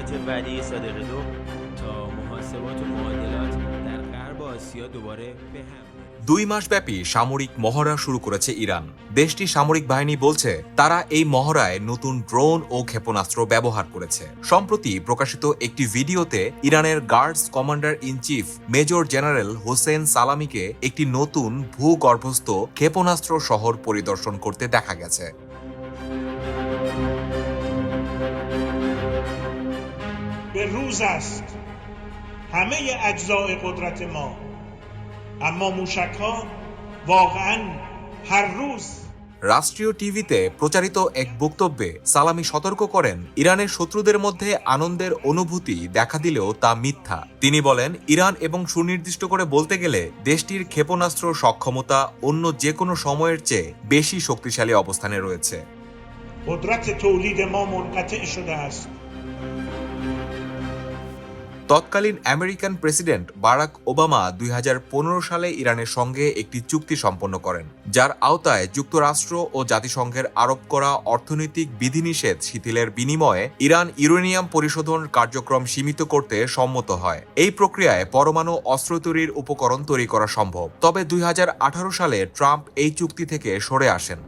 تغییرات ولیع صادق دو تا محاسبات و معادلات در غرب آسیا دوباره به هم 2 মাসব্যাপী সামরিক মহড়া শুরু করেছে ইরান। দেশটির সামরিক বাহিনী বলছে তারা এই মহড়ায় নতুন ড্রোন ও ক্ষেপণাস্ত্র ব্যবহার করেছে। সম্প্রতি প্রকাশিত একটি ভিডিওতে ইরানের guards commander in chief major general Hossein সালামিকে একটি নতুন ভূগর্ভস্থ ক্ষেপণাস্ত্র শহর পরিদর্শন করতে দেখা গেছে। به روز است همه اجزاء قدرت ما اما موشک‌ها واقعاً هر روز রাষ্ট্রীয় টিভিতে প্রচারিত এক বক্তব্যে সালামি সতর্ক করেন ইরানের শত্রুদের মধ্যে আনন্দের অনুভূতি দেখা দিলেও তা মিথ্যা। তিনি বলেন ইরান এবং সুনির্দিষ্ট করে বলতে গেলে দেশটির ক্ষেপণাস্ত্র সক্ষমতা অন্য যে কোনো সময়ের চেয়ে বেশি শক্তিশালী অবস্থানে রয়েছে। قدرت تولید ما منقطع شده است তৎকালীন আমেরিকান প্রেসিডেন্ট বারাক ওবামা 2015 সালে ইরানের সঙ্গে একটি চুক্তি সম্পন্ন করেন, যার আওতায় যুক্তরাষ্ট্র ও জাতিসংঘের আরোপ করা অর্থনৈতিক বিধিনিষেধ শিথিলের বিনিময়ে ইরান ইউরেনিয়াম পরিশোধন কার্যক্রম সীমিত করতে সম্মত হয়। এই প্রক্রিয়ায় পরমাণু অস্ত্র তৈরির উপকরণ তৈরি করা সম্ভব। তবে 2018 সালে ট্রাম্প এই চুক্তি থেকে সরে আসেন।